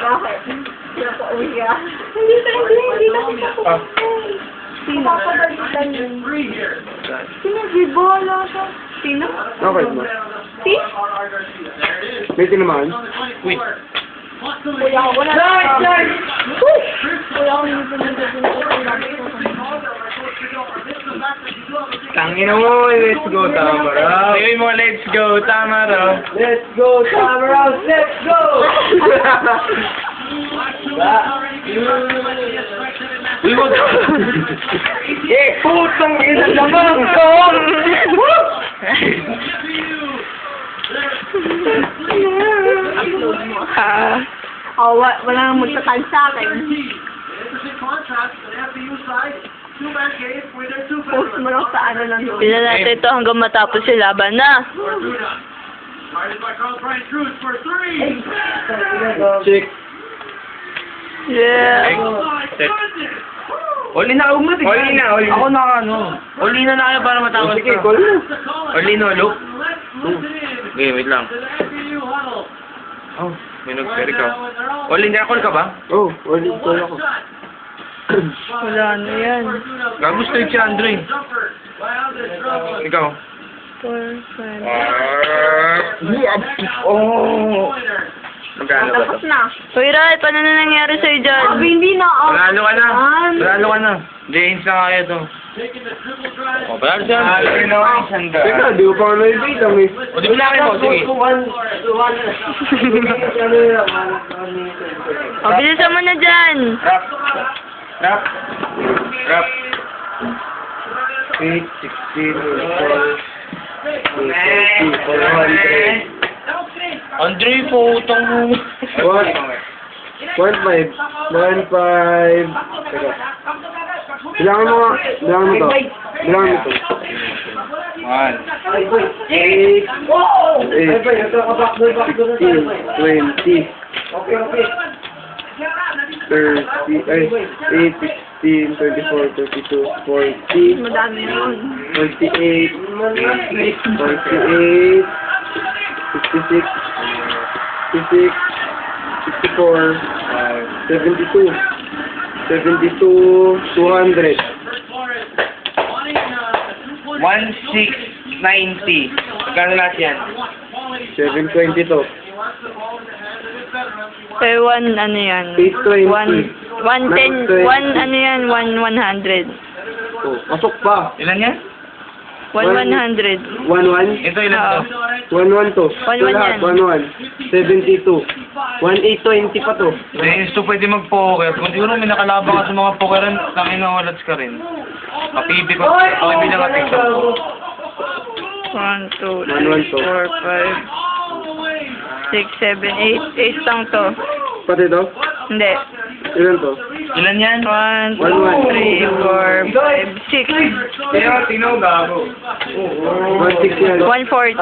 Bakit? Pinapauwi ka? Hindi kasi Ah. Sino? Papagalitan yun. Sino? Gibola ka? Sino? Okay mo. Si? May tinamaan? Wait. Kuya ko, wala na. Kuya ko, hindi ko Tangina mo, let's go, Tamaraw. Sabi mo, let's go, Tamaraw. Let's go, Tamaraw, let's go! Uy, wag. Putang ina naman ko! upload mo. Wala nang magtatag sa akin. Post mo lang sa ano lang yun. Pila natin ito hanggang matapos yung laban na. Chick. Yeah. Set. Oli na, huwag mo na. Oli na, oli na. Ako na, ano. Oli na kayo para matapos Sige, na. call na. Oli na, look. Okay, wait lang. Oh, May nag-carry ka. Oli, na-call ka ba? oh, oli, call ako. Wala na yan. Gagusto si Andre. Ikaw. 4, 5. Oh! Magkano ba Tapos ito? na. Uy, Ray, paano na nangyari sa'yo dyan? Sabi, hindi na. Panalo ka na. Panalo ka na. James na kaya to. O, panalo siya. Teka, di ko pa nga naibigam eh. O, di bilangin mo. Sige. O, bilisan mo na dyan. Rap. Rap. Rap. 8, 16, 400. Andre, putang mo. What? 1.5. 1.5. Teka. Bilangan mo nga. Bilangan mo to. Bilangan mo to. 8, 16, 24, 32, 40, Madami yun. 28, 56, 56, 64, 72, 72, 200. 1690. Magkano lahat yan? 720 to. Kaya 1, ano yan? 820. 110, 1, ano yan? 100. Oh, pasok pa. Ilan yan? 100. 1-1. Ito, ilan to? 1-1 to. 1-1 Ito lahat, yan. 1-1. 72. 1-8-20 pa to. James, to pwede mag-poker. Kung siguro may nakalabang ka sa mga pokeran, tangin na walats ka rin. Papibi ko. Papibi lang ating sa 1, 2, 1-1 to. 4, 5, 6, 7, 8. 8 lang to. Pati to? Hindi. Ilan to? Ilan yan? 1, 2, 1-1. 3, 4, 5, 6. Kaya, tinaw gago. 1-6 yan. 140.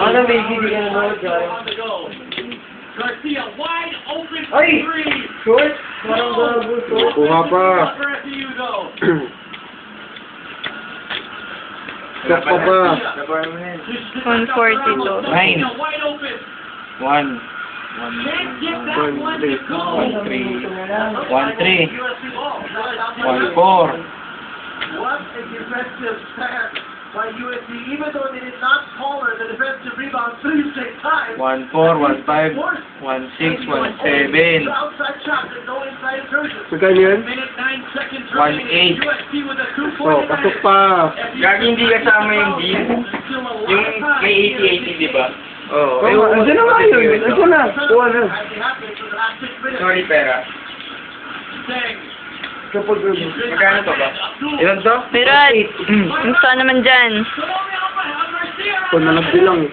Ay! Short? Kuha pa. Sak pa pa. 140 to. 9. 1. 1-3. 1-3. 1-4. What a defensive stand by USC, even though they did not call her the defensive rebound 3 straight times. 1-4, 1-5, 1-6, 1-7. Outside shot and no inside incursion. Magkano yan? Minute 9 seconds 1-8. USC with a 2-point Oh, pasok pa. Gagi, hindi kasama yung deal. Yung may 80-80, di ba? Oo. Oh, andyan na nga yun. Andyan na. Kuha na. Sorry, pera. Kapag Magkano to ba? Ilan to? Mirat, gusto naman dyan. kung na nagbilang eh.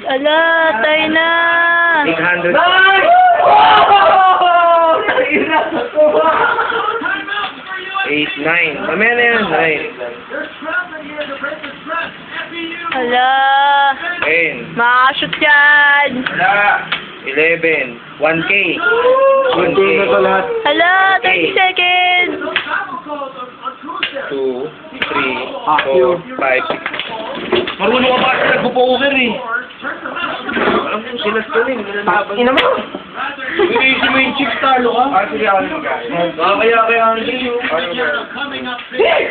Ala, tayo na. 800. Eight, 9. Mamaya na yan, 9. Ala, 10. makakashoot yan. Wala. 11. 1K. Andun na to lahat. Ala, 30 seconds. 2, 3, 4, 5, 6. Marunong ka ba kasi nagpo-poker eh. Alam mo, sila rin. Ina mo! Inisip mo yung chips talo ka? Ah, sige ako nung guys. Kaya Coming up big.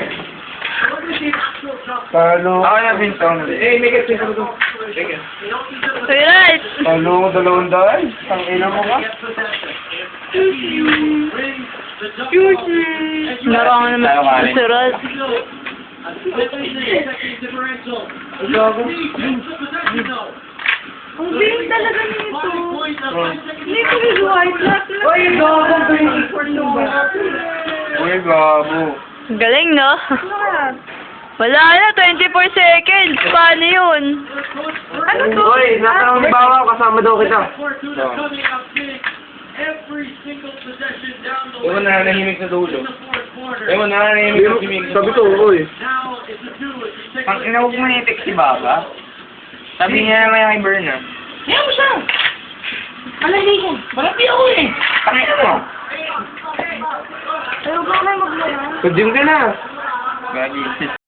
What is the actual jump? Talo. Ako na Vincent. Eh, may kasi ko to. Sige. Uy, right. Talo, 200. Ang ina mo ka. Naroon naman si Rod. Ang galing talaga nito. Hindi ko visualize lahat. Uy, gagawin ko yung report ng ba? Uy, gabo. Galing, no? Wala na, 24 seconds. Paano yun? Ano to? Uy, nasa ang bawa, kasama daw kita. Ewan na nanahimik sa dulo. Ewan na nanahimik sa simig. Sabi ko, uy. Ang inawag mo na yung text si Baba. Sabi niya naman kay Berna. Ngayon mo siya. Malandi ko. Malaki ako eh. Tangin mo. Pero huwag ka na maglaro. Kudyong ka na. Gagi.